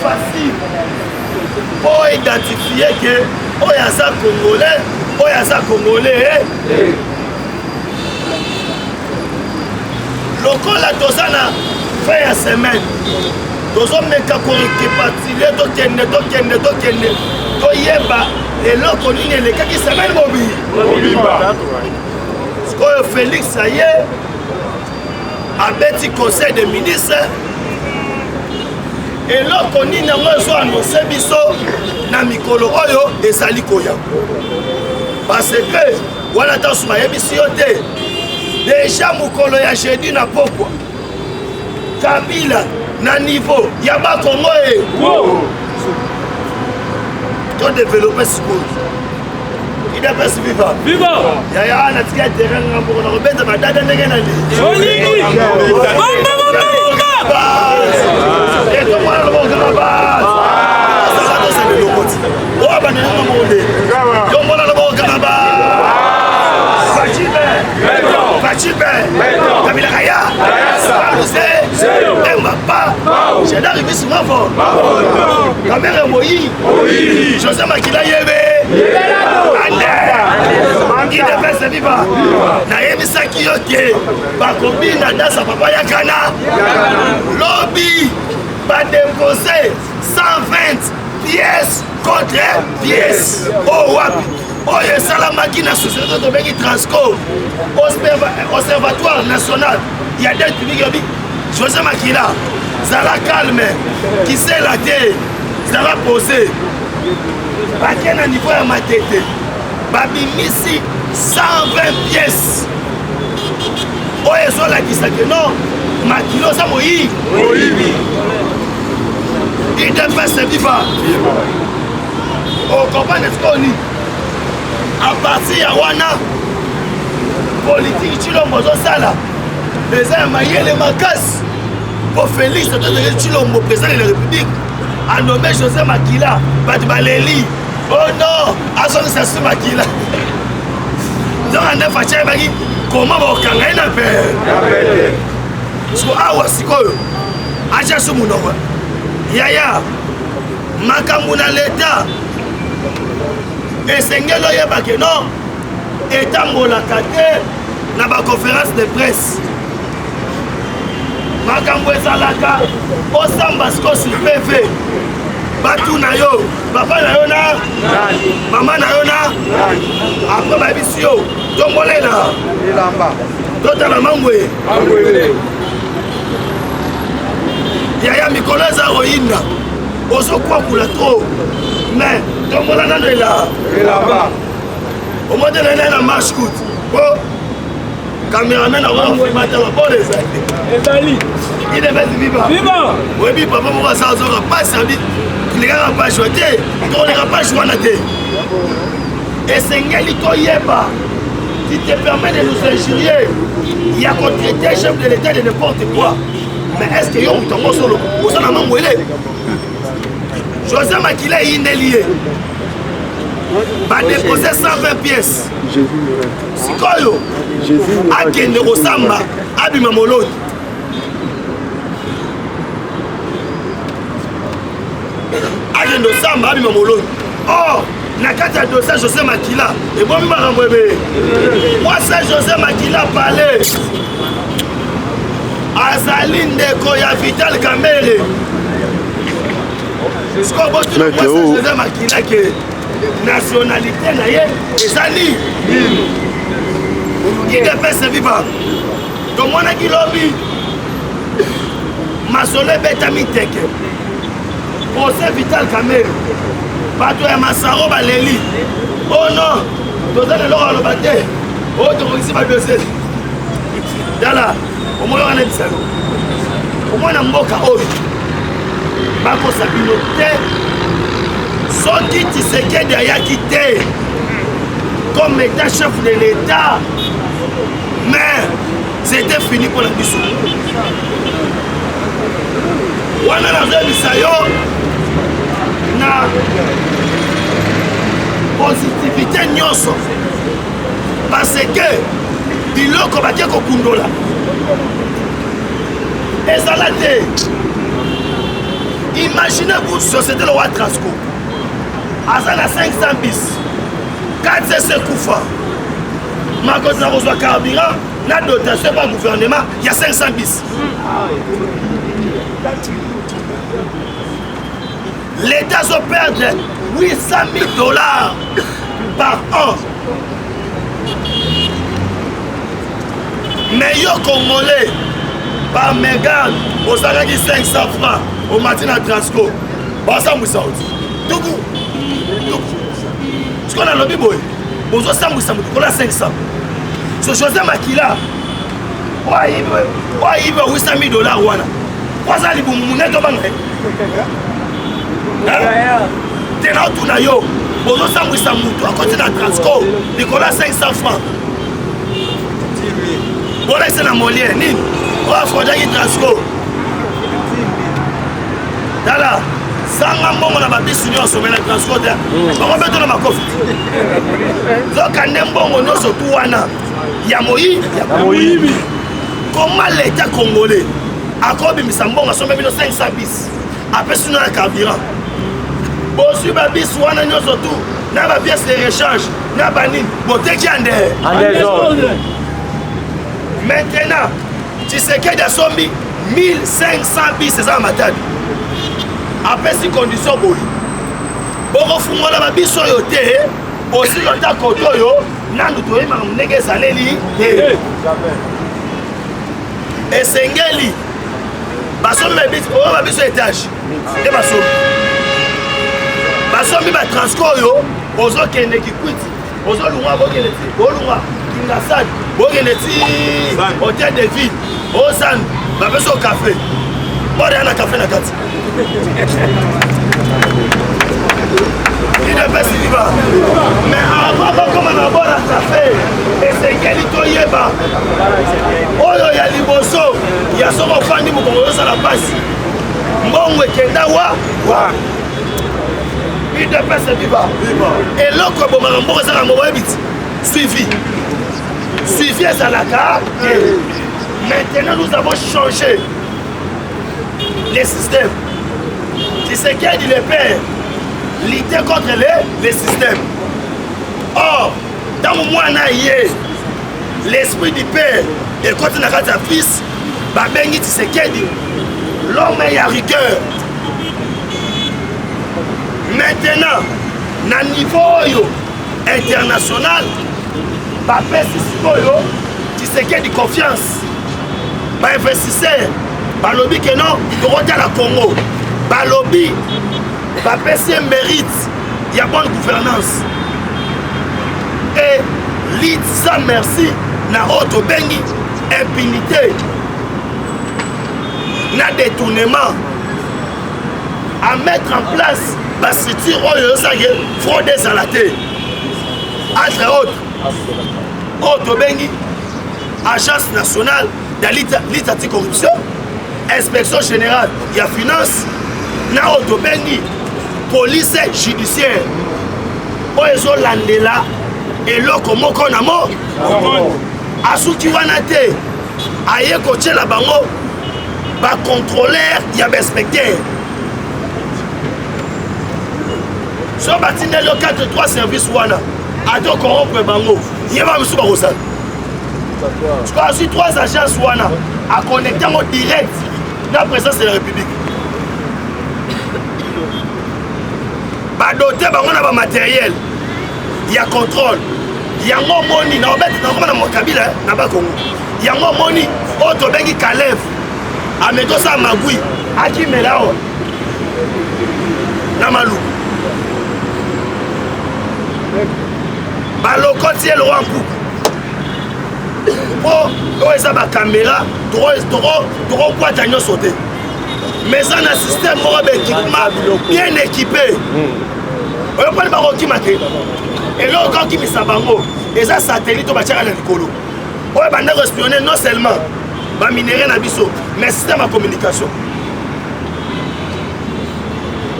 facile pour identifier que Oyaza Congolais, lokola tozana fin ya semaine tozomeka korekipatile tokende toyeba eloko nini elekaki semaine mobimba sikoyo Félix aye abeti conseil de ministre eloko nini yango ezoannonce biso na mikolo oyo ezali koya parce que wana ntanso bayebisi yo te deja mokolo ya jeudi na pokwa Kabila na niveau ya bakongo to développer sikoyo idapes viva yaya ana tika terrain ngambo na robeta badada ndenge na ndi Kabila Kaya, Mbapa, j'ai d'arriver sur ma voix. Kamere Moïse, José Makila Yebe, il devait se vivre. Naïmi Sakiyoke, Bakobi Nadasa Papa Yakana, lobby, pas déposé 120 pièces contre pièces. Oh, wapi. Oye salamaki na société de Bengi Transco Observatoire national il y a des publics José Makila Zala calme qui sait la terre Zala posé Baké na niveau ya matete Babimisi 120 pièces Oye sola qui sait que non Makilo sa moyi il devait se vivre au compagnie de Skoni à partir ya wana politique Tshilombo zosala eza ya mayele makasi po Félix Antoine Tshilombo président de la République a nommé José Makila bato baleli oh non azongisa su Makila nzonga nde faci ayebaki koma bakokanga ye na pere so awa sikoyo atia su munoko yaya makambo na leta esengeli oyebake non etangolaka te na baconférence de presse makambo ezalaka osamba siko sur PV batuna yo papa na yo na mama na yo na apres bayebisi yo tombolela totala mangwe yaya mikolo eza koyinda ozokwakula tro mais tombola nano elamba omodele na marche coute po cameraman akoafilmataka pole ezali idefesi viva oyebi papa moko asala zoka pasi abi tulekaka pashwa te tokoleka pashwa wana te esengeli toyeba qui te permet de nous injurier il y a traiter chef de l'état de n'importe quoi mais est-ce que yo mutongo solo osana mangwele José Makila yindelie ba déposer 120 pièces sikoyo akende kosamba abima moloni akende kosamba abima moloni or na kati ya dossier José Makila ebomi makambo ebe mwasi José Makila pale azali ndeko ya Vital Kamerhe José Makila ke nationalité na ye ezali idepese viva tomonaki lobi masolo ebetami teke procès Vital Kamerhe bato ya masaro baleli oh non toza leloko aloba te oyo tokokisi badossier tala omoi wana bisano omona mboka oyo bakosa bino te soki Tshisekedi ayaki te comme état chef de l'état mais c'était fini pour la biso wana nazoyebisa yo na positivité nyonso parce que biloko batie kokundola ezala te Imaginez-vous, société le roi Transco. Azana 500 bis. 4 c'est Koufa. Ma cause n'a reçu carburant, la dotation par le gouvernement, il y a 500 bis. L'État se perd 800 000 $ par an. Meilleur Congolais, par Mégane, au salaire de 500 francs, au matin à Transco. Bon, ça, Moussa, tout coup. Ce qu'on a lobby, boy. Bon, ça, Moussa, on a 500. Ce José Makila, il va 800 000 $. Quoi ça, il va vous banque? T'es là, tout na yo. Bon, ça, Moussa, on continue à Transco. Il a 500 francs. Bon, là, c'est la Molière. On va faire des Transco. Là, sanga mbongo na babisi nyonso mena transport bakobeto na makofi zokande mbongo nyonso tu wana ya moyibi comment l'état congolais akobimisa mbongo asombe bino 500 bis apesi na carburant bosui babisi wana nyonso tu na bapièce de rechange na banini boteki ande maintenant Tshisekedi asombi 1500 bis eza na matadi apesi condition boyi bokofungola babiso oyo te osi lota kote oyo nandu toyemaka ndenge ezaleli te esengeli basombi oyo babiso etage nde basombi batransco oyo ozokende kikwiti ozolunga bokende ti olunga kingasad bokende ti hotel de ville ozandu bapeso café boreya na café na kati il ne peut s'y va mais avant comme on a bon à café et c'est quel toyeba oyo ya liboso ya soko fandi mokongo yosa la basi mbongo ekenda wa il ne peut s'y va et l'autre bomaka mbongo ezaka mbongo ebiti suivi ezalaka maintenant nous avons changé les systèmes. Tshisekedi le père lutter contre les systèmes. Or, dans le mois l'esprit du père et quand on a sa fils, Babengi Tshisekedi, l'homme est à rigueur. Maintenant, na niveau international, Tshisekedi confiance. Investisseur. Balobi que non, Dorota la Congo. Balobi, bapesi mérite, il y a bonne gouvernance. Et l'île sans merci, na auto bengi, impunité, na détournement, à mettre en place la structure fraude à la terre. Entre autres, auto bengi, agence nationale de lutte anti-corruption. Inspection générale, il y a finance, na autobengi, police judiciaire. Oezo landela et loko moko na mo. Asuki wana te, aye koche la bango, ba contrôleur, il y a inspecteur. So batinde le 4-3 service wana, ato corrompre bango, yeba musu ba rosal. Je crois aussi 3 agences wana à connecter en direct la présence de la République. Bah doté bah matériel, il y a contrôle, il y a mon money, na obet na mon Kabila na ba Congo. Il y a mon money, auto bengi Kalev, ameto sa magui, aki melao, na malou. Bah le côté le roi pour ça ma caméra trop quoi t'as sauté mais ça un système bien équipé on pas le baron qui marqué et là quand qui met sa bango et ça satellite au bâtiment dans le colo on va nous espionner non seulement ba minerai na biso mais système de communication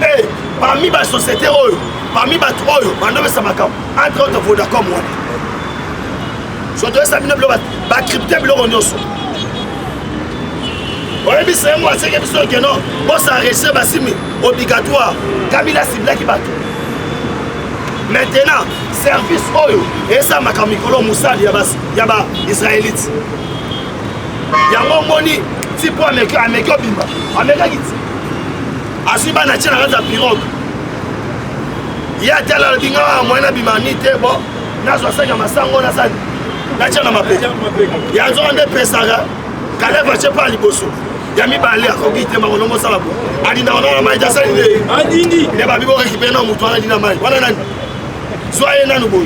et parmi ba société parmi ba trois bando ça makam entre autres Vodacom moi surtout ça bino ba crypté blo nyonso oyebi c'est moi c'est que biso que non bon ça enregistrer basimi obligatoire Kabila Sibla qui bato maintenant service oyo et ça maka mikolo musali ya ba israélite yango moni tipo ameka bimba ameka kiti asiba na tchela za pirogue ya tala binga mwana bimani te bon na zo sanga masango na sani na tchela mapeka ya zo ande pesaka kale va chepa liboso ya mibale akoki te makono mosala bo adinda ona ma ja sali ne adindi ne ba bibo récupérer na mutu ana dina mai wana nani soyez nanu boy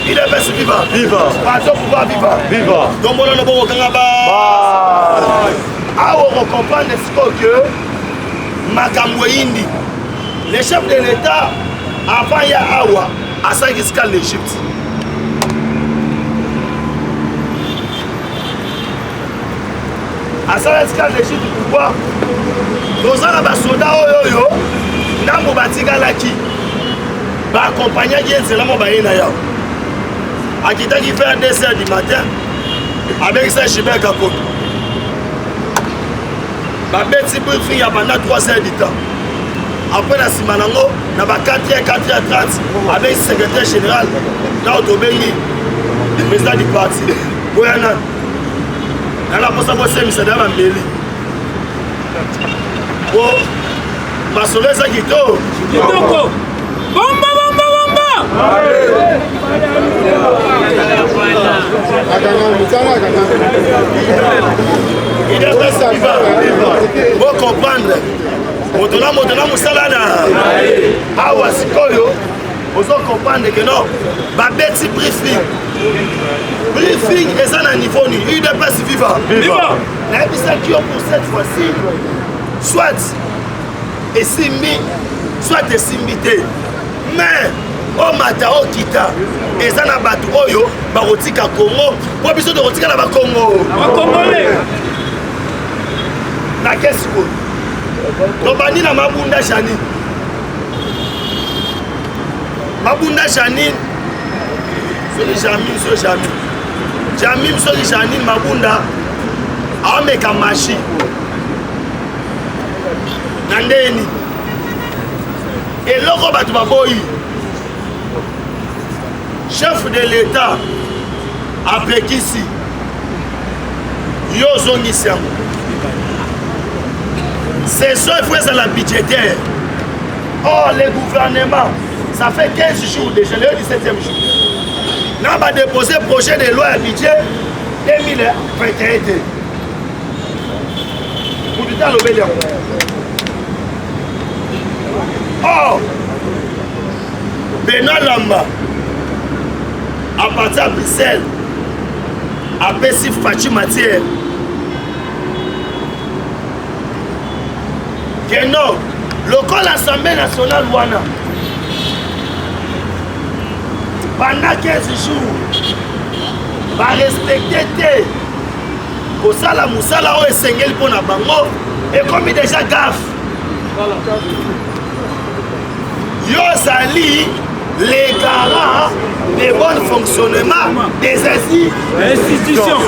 il est best vivant viva pas pouvoir vivant viva donc on a bon kanga ba awo on comprendre ce que makambo indi le chef de l'état avant ya awa asaki skal l'Égypte asala skal l'Égypte pourquoi tozala ba soda oyo ndambo batikalaki ba accompagner qui est là mon baïe na akitaki faire 2h du matin avec ça Chibert Kakoto ba beti briefing ya pendant 3h du temps après la simanango na ba 4h30 avec le secrétaire général na Otobengi président du parti Boyana na la posa bo semisa da mbeli oh basoleza kitoko bomba faut comprendre motona mosala na awa sikoyo ozo comprendre que non babeti briefing eza na niveau ni UDPS vivant nayebisaki yo pour cette fois-ci soit esimbi te mais omata okita eza na bato oyo bakotika Congo po biso tokotika na bakongo na kesi koyo tobandi na Mabunda Janine soki Jamim soki Janine Mabunda aomeka mashi na ndeni eloko bato baboyi chef de l'état apekisi yo ozongisi yango saison il faut ezala budgétaire or le gouvernement ça fait 15 jours déjà le 17e jour na badépose projet de loi ya budget 2021 te motuta alobeli yango or Benoît Lamba à partir de Bruxelles apesi faci matière que non lokola l'Assemblée nationale wana pendant 15 jours va respecter te kosala musala oyo esengeli mpo na bango ekomi déjà gaffe yo ozali les garants de bon fonctionnement des institutions.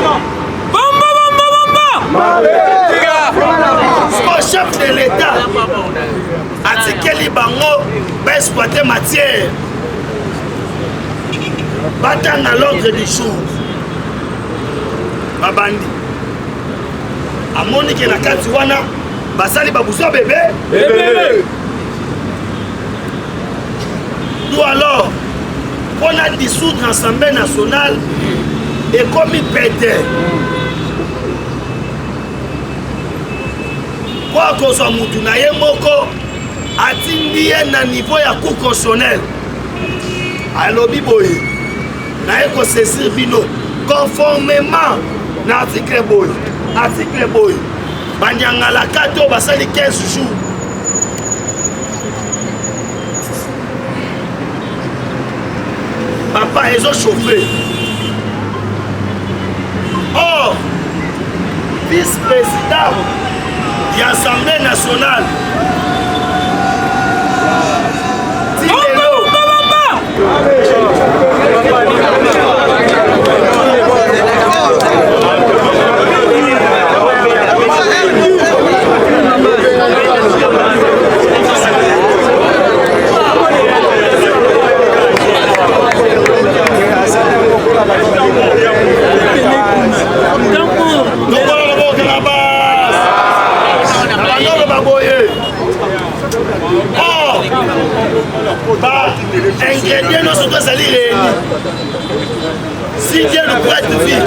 Son chef de l'État a dit que bango va exploiter matière. Battant à l'ordre du jour. Babandi. A Monique na Katiwana, basali babuso bébé. Nous alors, on a dissoudre l'Assemblée nationale et comme il pétait. Quoi qu'on soit moutunaye moko, atindi na niveau ya cour constitutionnel. Alobi boye, naye ko saisir bino conformément à l'article boye. Banyanga la kato basali 15 jours. Papa, ils ont chauffé. Or, vice-président de l'Assemblée nationale, ingrédients nous sommes tous allés réunis. Si Dieu nous prête vie,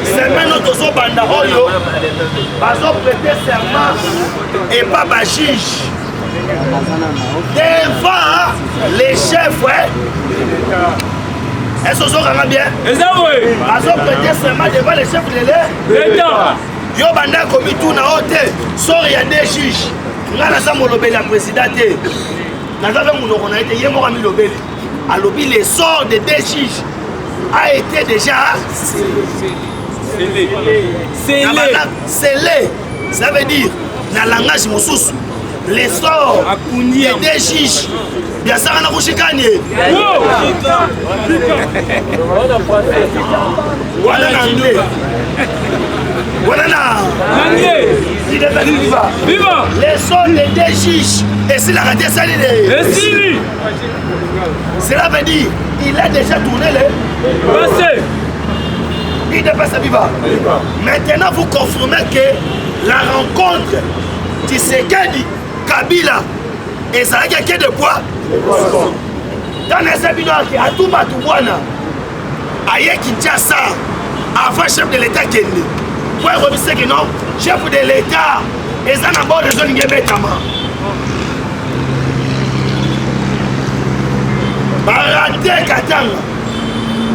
c'est maintenant tous au banda oyo, bazo prêter serment et pas ma juge. Devant les chefs, est-ce que vous avez bien? Bazo prêter serment devant les chefs de l'État. Yo banda komi tout na hote, sort il y a des juges. Ngana sa molobeli la présidente. Nazabe munoko na été yemo kami lobeli. A lobi les sorts de des juges a été déjà scellé. Ça veut dire dans le langage moussus les sorts de des juges. Bien ça on a kushikanye. Voilà l'anglais. Voilà là. Il est venu vivant. Les sorts de des juges. Et s'il a raté ça, cela veut dire il a déjà tourné les passé. Il est passé vivant. Maintenant, vous confirmez que la rencontre Tshisekedi, Kabila et ça a quelqu'un de poids. Dans les séminaires, à tout Matouana, à Yekinchasa, avant chef de l'État Kenya. Pour remercier que non, chef de l'État, et ça n'a pas de zone qui est Baraté Katanga,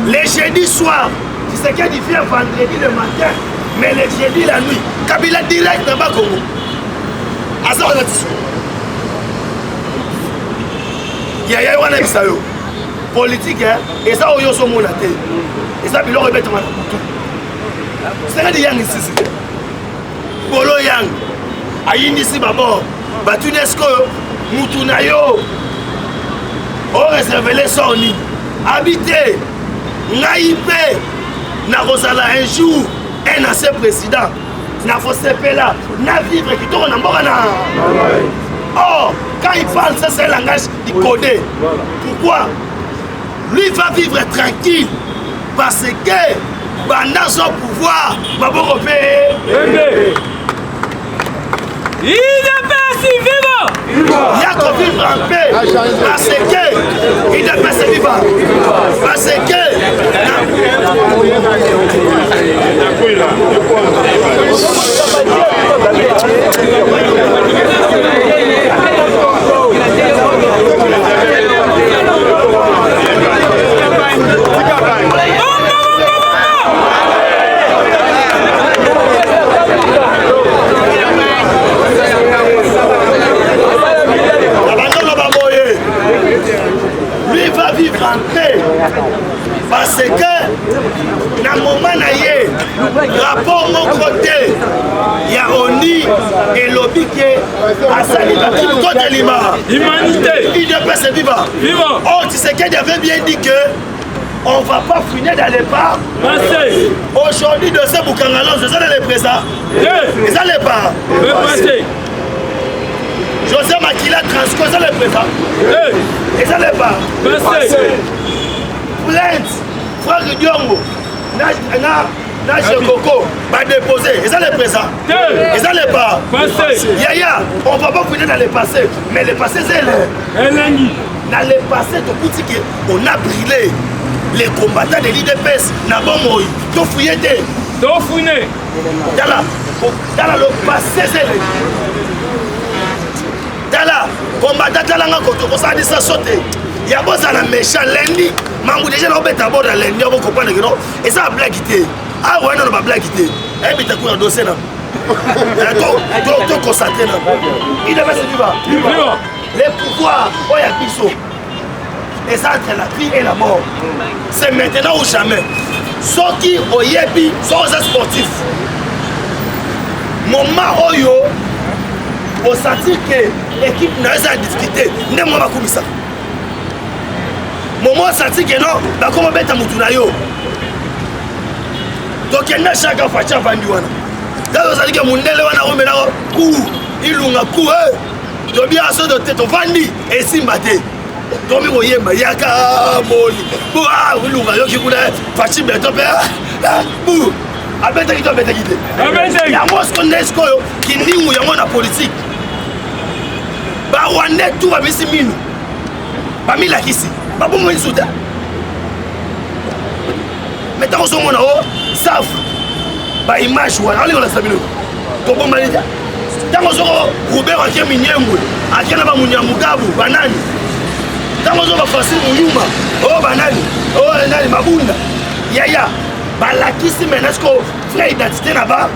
les jeudis soir, tu sais qu'il vient vendredi le matin, mais les jeudis la nuit, Kabila direct dans Bakongo. À ça, on a dit. Il y a eu un examen politique, et ça, on y a son mot. Et ça, il y a eu un c'est que yang ici. Bolo yang, aïe ici d'abord, Batunesco, Moutunayo. On réserve les soni, habiter, naïpé, n'a un jour, un ancien président, n'a pas là, n'a vivre qui tourne en morana. Oh, quand il parle, ça c'est le langage du codé. Pourquoi? Lui va vivre tranquille, parce que pendant son pouvoir, va vous repérer. Il est passé vivant. Il y a qu'on vivre en paix parce que il est passé vivant. Parce que lui va vivre en paix parce que dans le moment où rapport mon côté il y a ONI et lobby qui a sali la tribu contre l'humanité. Il ne peut se vivre. Oh, tu sais qu'il avait bien dit que on ne va pas finir dans les parts. Aujourd'hui, de ce boucangalon, c'est ça le présent. C'est ça les parts. José Makila Transco, c'est le présent. Et ça les parts. Plainte, frère Diongo, Nage Coco, va déposer. Et ça les présent. Et ça les parts. Yaya, on ne va pas finir dans les passés. Mais les passés, c'est les. Dans les passés, on a brûlé. Les combattants de l'IDPS n'a pas mouru. Tout fouillé. Tout fouillé. Dans le passé, c'est les. Dans la combattant, quand on a dit ça sauter. Il y a besoin d'un méchant lundi. Mais déjà, on va d'abord dans lundi, on va comprendre que non. Et ça a blagué. Ah ouais, non, on va blaguer. Et puis, tu as un dossier. Tu constaté. Il devait se vivre. Les pouvoirs, il y a Piso. Et ça, entre la vie et la mort. C'est maintenant ou jamais. Ceux qui ont yébi sont sportifs. Moment oyo, on sentit que l'équipe n'a pas discuté. Ne moi pas comme ça. Moment senti que non, bah comment mettre à Moutunayo. Donc il y a chaque fois qui a vendu. Quand vous avez dit que mon délai on a remis là, coup, il lunga coup, donc bien sûr de tête on vendit et si maté. Donc il voyait ma yaka moli, ah il lunga yo qui voulait fachi beto pe, bou, abeta qui doit beta quitter. Il y a moi ce qu'on est qui dit où il y a la politique. Bah on est tout à missi minu, bah mila ici. babomoi lisu te mais ntango ozomona o safu baimage wana alinkolakisa bino tobombani te ntango ozoko robert akie minyembwe akie na bamunya mugabu banani ntango ozo bafasi muyuma oyo banani oyo nani mabunda yaya balakisi mena siko vrai identité na ba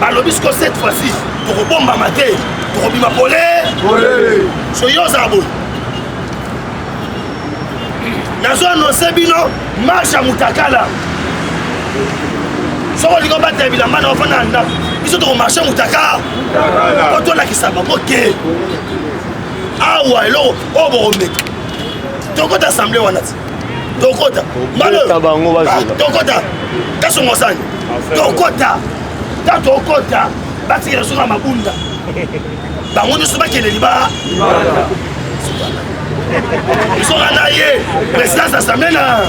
balobi siko cette fois-ci tokobombama te tokobima pole so yo ozala boye nazo annonce bino marche ya mutakala soko olingi obatela bilamba na ofanda na ndako biso tokomarche mutaka po tolakisa bango ke awa eloko oyo bokomeka tokota assemblée wana ti tokota tokota tasongosani tokota ta tokota batikela soka mabunda bango nyonso bakeleli ba soka na ye présidence assemblée na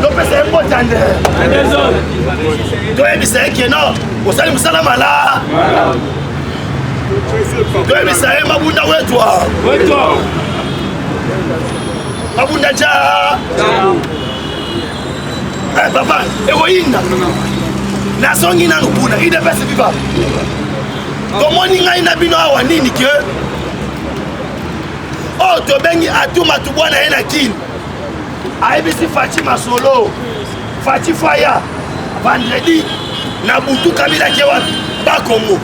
topesa ye mbota nde toyebisa ye keno osali mosala mala toyebisa ye mabunda wetwa mabunda ja papa ekoyinda nasongi nanu kuna idepesi viva tomoni ngai na bino awa nini ke oyo tobengi atuma tubwana ye na kini ayebisi faci masolo faci faya vendredi na butu kabila ake wapi bakongo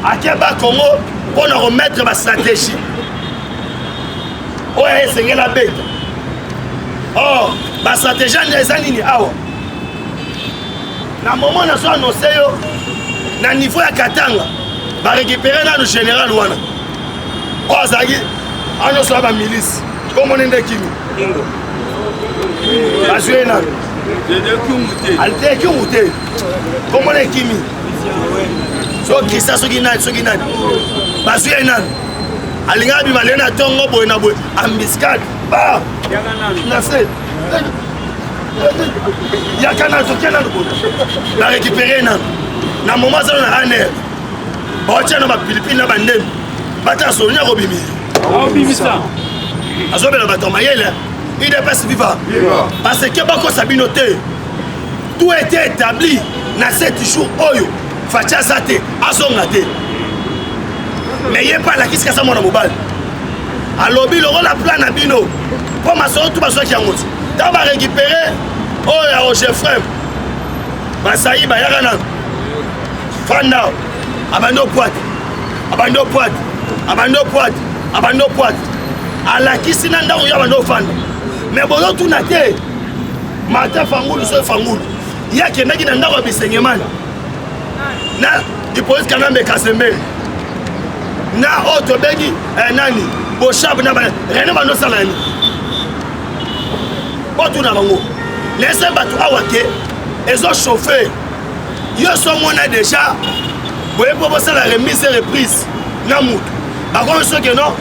ake bakongo mpo na kometre bastratégie oyo esengela beta or bastratégie ande eza nini awa na moment na so annonce yo na niveau ya katanga barécupere nano général wana oyo azalaki anyonso ya bamilisi komone nde kimi bazwi nano alitekimu te komone kimi sokisa soki nani bazwi ye nano alingaka bima lee na ntongo boye na boye ambiscade ba na se yaka nano tokia nano boye barécupere nano na moment azalo na aner baotia na bapilipili na bandembi bata asolonia kobimisa azobela bato ya mayele idps viva parce que bakosa bino te tout était établi na 7 jours oyo faci aza te azonga te mais ye mpe alakisi kasa mwana mobali alobi lokola plan na bino mpo masolo tu bazwaki yango ti ntango barécupere oyo ya roger frem basayi bayaka nano fandao abandi opwate alakisi na ndako yo abandi ofanda me bozotuna te martin fangulu so fangulu ye akendaki na ndako ya bisengemani na hippolyte kanambe kasembeli na oyo tobengi nani boshab na rene bandosala nani otuna bango lese bato awa ke ezochauffe yo so mona déjà boye mpo bosala remise et reprise na mutu bakomi soki non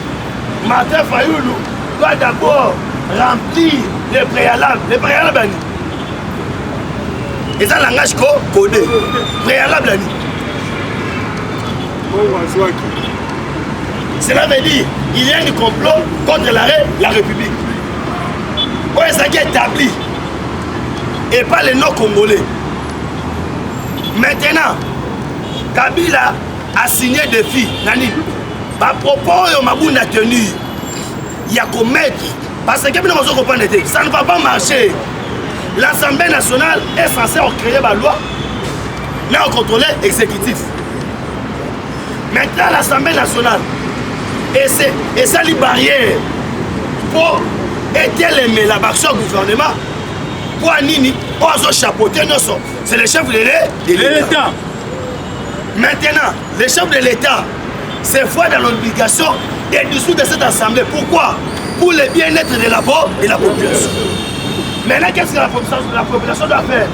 Martin Fayoulou doit d'abord remplir les préalables. Les préalables, et ça, langage codé. Préalable, cela veut dire qu'il y a un complot contre la République. Ouais, ça qui est établi. Et pas les non-congolais. Maintenant, Kabila a signé des filles. Nani? Par propos, il a tenu. Il y a qu'à mettre. Parce que ça ne va pas marcher. L'Assemblée nationale est censée créer la loi, mais on contrôle l'exécutif. Maintenant, l'Assemblée nationale, et ça les barrières pour aider l'action du gouvernement. Pour Nini, pour chapeauter nos sons. C'est le chef de l'État. Maintenant, le chef de l'État, c'est foi dans l'obligation et dissoudre de cette assemblée. Pourquoi? Pour le bien-être de la population. Maintenant, qu'est-ce que la population doit faire?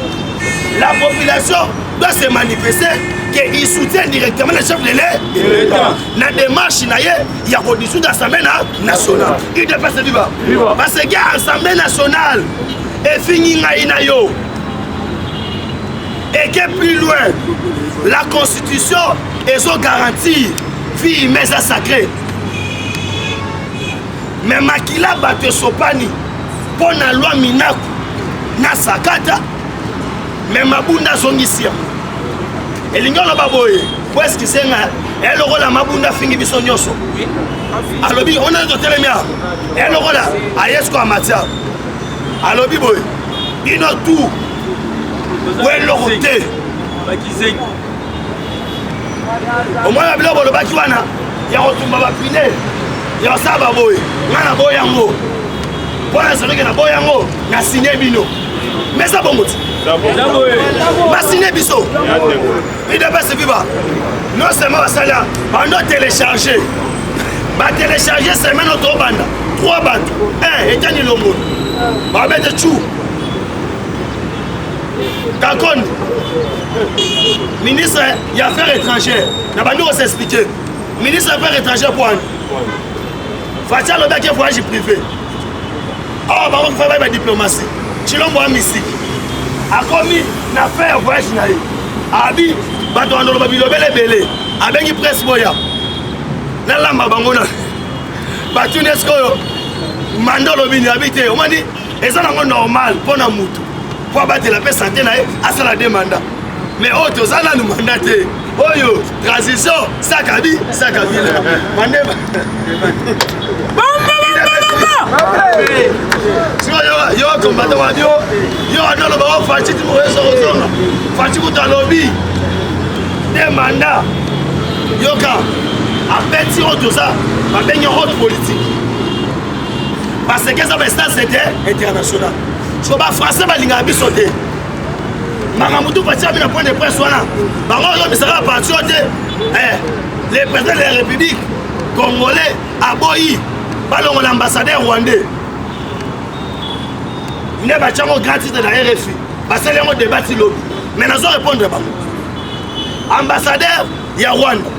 La population doit se manifester qu'il soutient directement le chef de l'État. Dans la démarche, il y a une dissoudre l'Assemblée nationale. Il doit passer du bas. Parce que l'Assemblée nationale est finie. Et que plus loin, la Constitution est garantie vie mais sacrée. mais makila bato sopani pour na loi minaku na sakata mais mabunda zongisia elingi oloba boye po eski senga elokola mabunda fingi biso nyonso alobi on a totelemia elokola ayesko amatia alobi boye bino tout weloko te omwana biloko olobaki wana ya kotumba bapine ya kosala baboye nga na boya yango mpona esalaki na boya yango na sine bino mais eza bongo ti basine biso idps viva non seulement basala bando télécharge batelécharge semaine otobanda 3 bato 1 etani longono babete chu Kakondi ministre des Affaires étrangères n'a pas nous s'expliquer ministre des Affaires étrangères pour Fatia le bec voyage privé oh bah on fait la diplomatie chilombo a musique a commis n'a fait voyage naï abi bato ando ba bilobele belé abengi presse boya na lamba bangona bato nesko mandolo bini habité on m'a dit ezana ngo normal pour na mutu pour abattre la paix santé naï à ça la demande mais oh tous ça nous mandate oh yo transition sakabi mandé yo combattant radio yo andolo ba fati ti mo eso ozonga fati kutalobi demanda yo ka apeti auto ça ba benyo haute politique parce que ça va c'était international so ba français ba linga biso te Makamutu Fatia a point de presse wana bango yo bisaka patriote le président de la République congolais aboyi balongo l'ambassadeur rwandais ne ba chango gratis de la RFI basali yango débat lobi mais nazo répondre bango ambassadeur ya Rwanda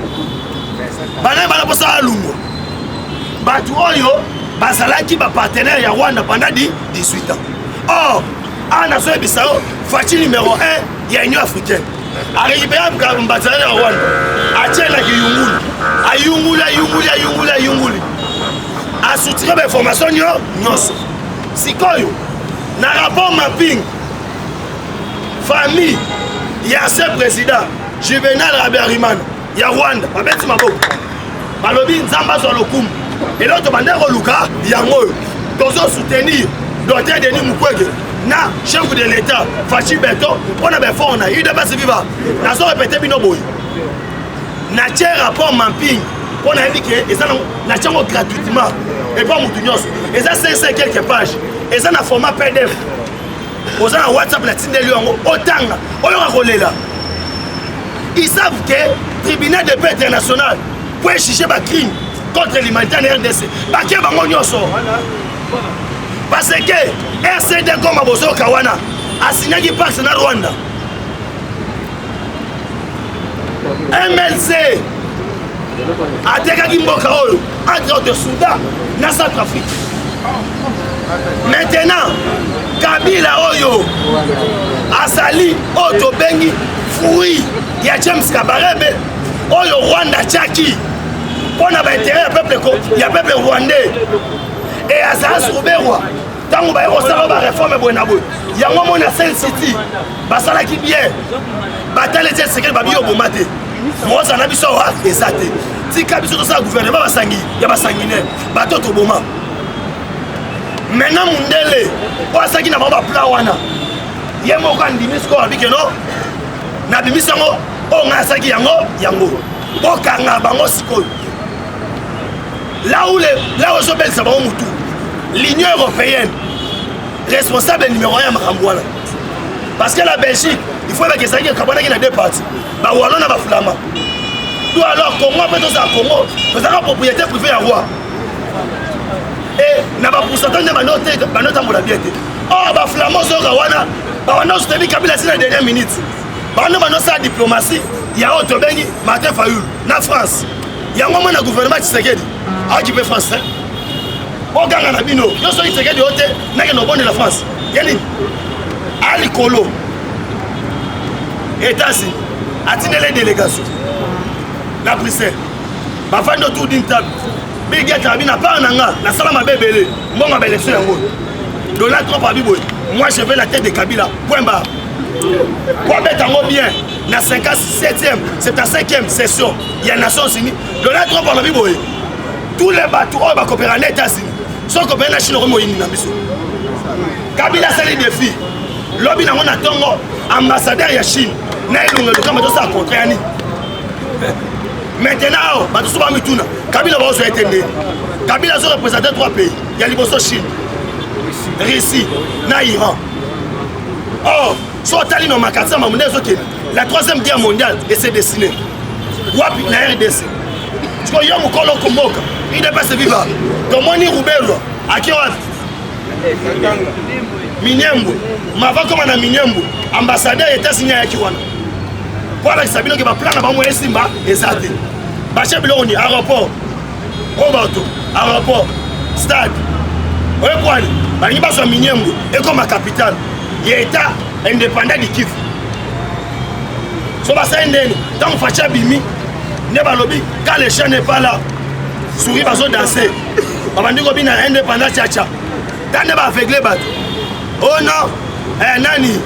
bana posa alungo batu oyo basalaki ba partenaire ya Rwanda pendant 18 ans or ana so ebisao Fachi numéro 1 ya Union africaine a récupéré ambassadeur ya Rwanda atiela ki yunguli a soutenu ba information nyonso sikoyo na rapport mapping famille ya ce président Juvenal Habyarimana ya Rwanda babeti maboko balobi nzamba zo lokumu et l'autre bandero luka yango tozo soutenir Dr Denis Mukwege na chef de l'État Fachi Beto on a besoin na UDPS viva na so répéter bino boy na tiens rapport mapping on a dit que ça na tiens gratuitement et pas mutunyos et ça 500 quelques pages et ça na format PDF aux na WhatsApp la tinde liongo otanga oyo akolela ils savent que tribunal de paix international pour juger ba crime contre l'humanité en RDC ba ke bango nyoso parce que RCD comme Abozo Kawana a signé qui passe na Rwanda MLC a tekaki mboka oyo entre de Soudan na Centrafrique maintenant Kabila oyo asali oto bengi fruit ya James Kabarebe oyo Rwanda tchaki pona ba intérêt ya peuple rwandais et Azaz Rouberwa tango ba osala ba réforme boye na boye yango mona Saint City basala ki bien batale jet secret ba biyo bomate moza na biso wa ezate tika biso to sa gouvernement basangi ya basangine bato to boma maintenant mundele osaki na ba plan wana yemo ka ndimi sko abike no na bimisango o ngasaki yango bokanga bango sikoyo là où je vais savoir l'Union européenne responsable numéro 1 Makambouana parce que la Belgique il faut que ça y ait deux parties bah Wallon na ba Flama tout alors Congo peut ça Congo parce que la propriété privée à roi et na ba pourcentage na banota mola bien oh ba Flama zo kawana ba wana soutenir Kabila si la dernière minute ba no sa diplomatie ya auto bengi Martin Fayulu na France yango mona gouvernement Tshisekedi a qui peut France o ganga na bino yo so Tshisekedi ote na ke no bonne la France yani ali kolo États-Unis a tenu les délégations la Bruxelles ba fando tout d'une table Biga Tarabina pas nanga na sala mabebele mbonga ba élection yango Donald Trump abiboy moi je veux la tête de Kabila point barre quoi mettre en bien na 57e c'est ta 5e session il y a Nations Unies Donald Trump abiboy tous les bateaux va coopérer en États-Unis sans coopérer na Chine romo na biso Kabila c'est les défis lobby na mona tongo ambassadeur ya Chine na elongo le comme ça contre ani maintenant bato so ba mituna Kabila va se étendre Kabila se représenter 3 pays il y a liboso Chine Russie na Iran or so tali no makatsa mamunde zoke la 3e guerre mondiale et c'est destiné wapi na RDC parce que yo mukolo komboka il ne passe vivre tomoni Rubelo aki wapi Minyembo mava comme na Minyembo ambassadeur États-Unis ya kiwana voilà sabino ke ba plan na ba mo esimba ezate ba chebilo ni aéroport Obato aéroport stade oye kwani ba nyiba so Minyembo et comme ma capitale il état indépendant du Kivu so ba sa ndeni tant facha bimi ne ba lobi quand les chiens n'est pas là souris ba so danser ba bandi ko bina indépendant chacha dans ba aveuglé bato oh non nani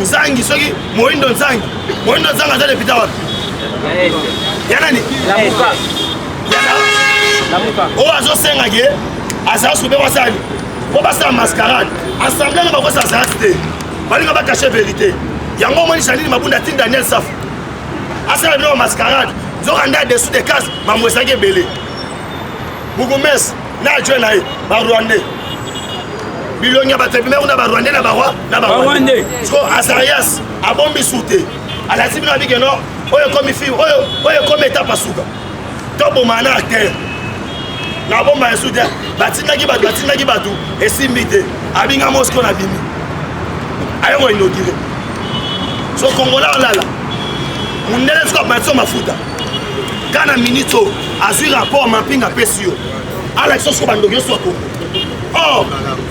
Nzangi soki Moindo Nzangi za deputa wapi ya nani Lamuka o azo senga ge asa sube wasali ko basa mascarade assemblée na bako sa sate balinga ba cacher vérité yango moni Chanini Mabunda tin Daniel Saf asa na mascarade zo randa dessous des cases mamwesa ge belé Bugumes na joina ba Rwandais Bilonia batebi on a ba Rwandais na ba roi na ba Rwandais so Azarias abombi soute ala tibina bige no oyo komi fi oyo komi etapa suka tobo mana terre na bomba soute batinaki batu esimbite abinga Moscou na bimi ayo inauguré so Congolais olala mundele sko matso mafuta kana minito azui rapport mapinga pesio ala so bandogyo so ko oh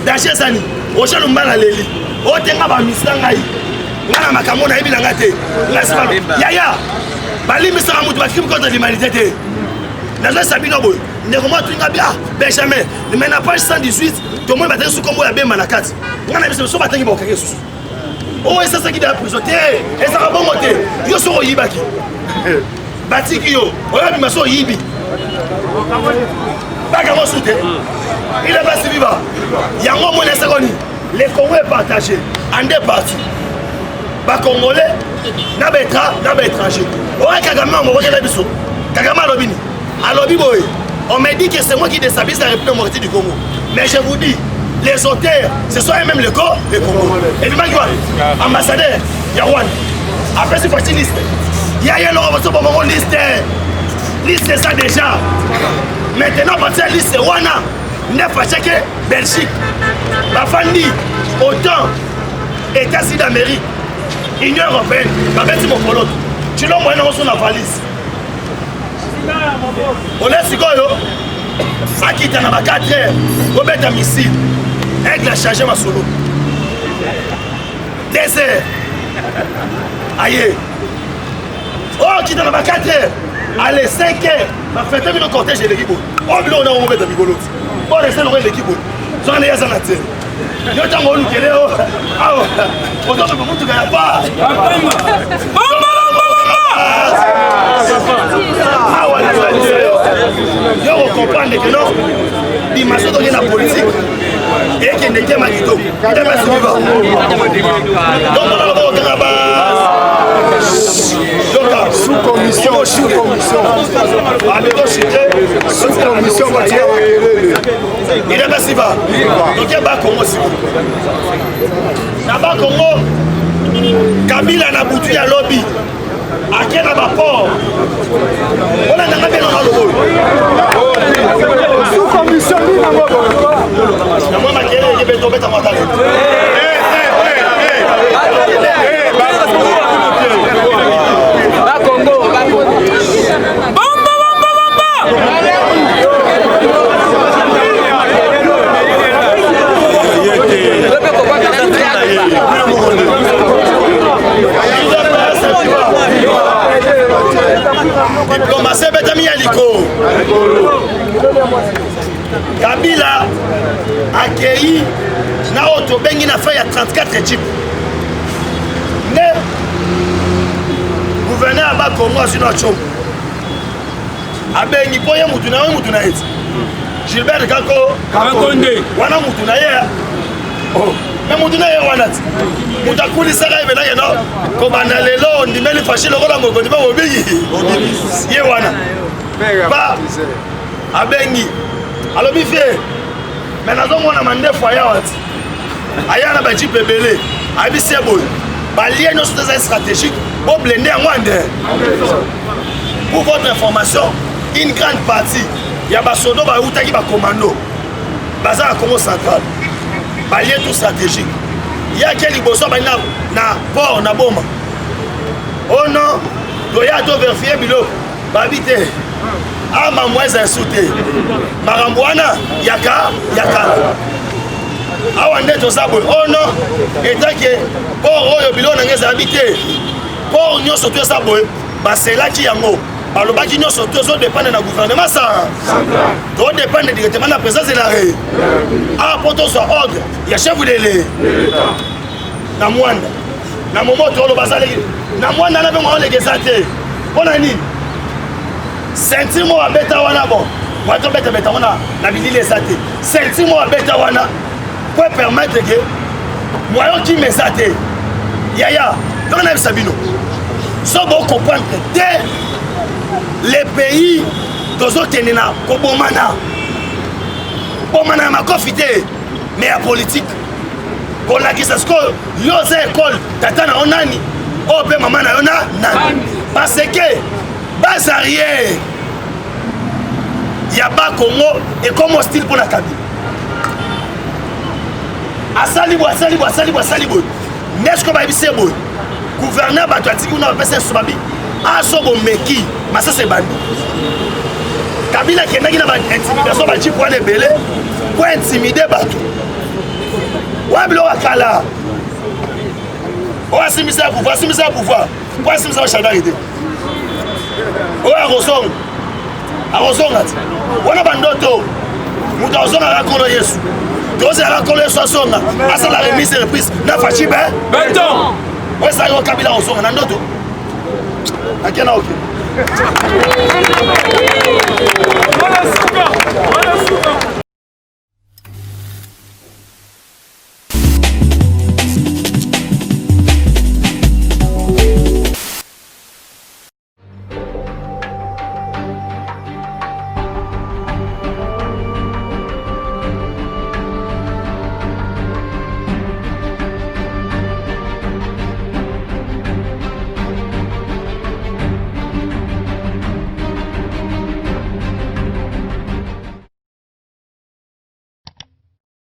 danger sani ocha lumbala leli otenga ba misanga yi ngana makambo na yebi nanga te ngasibalo yaya balimisaka mutu bacrime contre l'humanité te nazo sabino boy ndeko mo twinga bia Benjamin mais na page 118 to mo bataki su kombo ya bemba na kati ngana biso so bataki ba okake susu o esa saki da prison te esa ka bongo te yo so yibaki batiki yo oya bi maso yibi baka mo soute il est pas si vivant yango mo nesa koni le Congo est partagé en deux parties ba Congolais na betra na ba étranger oya Kagame mo bokela biso Kagame alobini alobi boy on me dit que c'est moi qui déstabilise la République du Congo mais je vous dis les auteurs ce sont eux-mêmes le Congo et puis ambassadeur Yawan après c'est parti liste yaya lo ba so ba mo liste ça déjà maintenant partir liste wana ne fâché que Belgique bafandi autant États-Unis d'Amérique Union européenne babeti mokolo tu l'as moyen dans la valise on est sikoyo akita na ba 4 heures obeta missile avec la charge ma solo 2 heures aïe oh kita na ba 4 heures allez 5 heures ma fête le cortège de l'équipe oh bilo na on met dans bigolo bon rester le l'équipe so on est à la tête yo tango lukele o awo on doit pas mutu kana pa yo comprendre que non dimension de la politique et qui n'est pas du tout sous-commission il est pas si bas donc il y a pas Congo si là-bas Congo Kabila na butu ya lobby akena ba port on a na bien dans le rôle sous-commission ni na moko na moi makele ke beto beta matale diplomatie betami ya liko Kabila accueilli na oto bengi na fait ya 34 équipes ne gouverneur ba Congo sino chom abengi poye mutu na eti Gilbert Kako Kakonde wana mutu na ye oh mais mutu na ye wana ti mutu akulisaka ebe na ye no kobanda lelo ndimeli fashi lokola moko ndima obigi ye wana ba abengi alobi fie mais nazomona mandefu aya wati aya na bajipe ebele ayebisi ye boye balie nyonso te ezali stratégique boblende yango ande pour votre information une grande partie ya basodo bautaki bacommando baza na Congo central balie tout stratégique yaki liboso bali na port na boma oh non toya to vérifier biloko babi te ama mweza esu te makambo wana yaka awa nde toza boye oh non etake port oyo biloko nange ezalabi te port nyonso to eza boye baselaki yango balobaki nyonso to ezodépendre na gouvernement sa todépendre directement na présence de la ré awa mpo tozwa ordre ya chef lele na mwanda na momo toloba azaleki na mwanda na bengo aolegeza te mpo na nini ceinture mo babeta wana bon wato beta wana na bilili eza te ceinture mo babeta wana po permettre ke moyo kimi eza te yaya ndenge nayebisa bino so bocomprendre te les pays tozokende na kobomana ya makofi te mais ya politique kolakisa sikoyo yo oza ekole tata na yo nani oyo mpe mama na yo na nani parce ke base arrière ya bakongo ekoma hostile mpo na Kabila asali boye nde sikoyo bayebisi ye boye gouverneur bato atiki kuna bapesa yesu babi aso bomeki masasa ebandi Kabila akendaki na baintimidation bajipe wana ebele po intimide bato wana biloko akala oyo asimbisa ya pouvoir po asimbisa bachandari te oyo akozonga ti wana bandoto moto azongaka kolo yesu tozalaka kolo yesu asonga asala remise reprise na faci beton oyo esalaki o Kabila kozonga na ndoto akena oke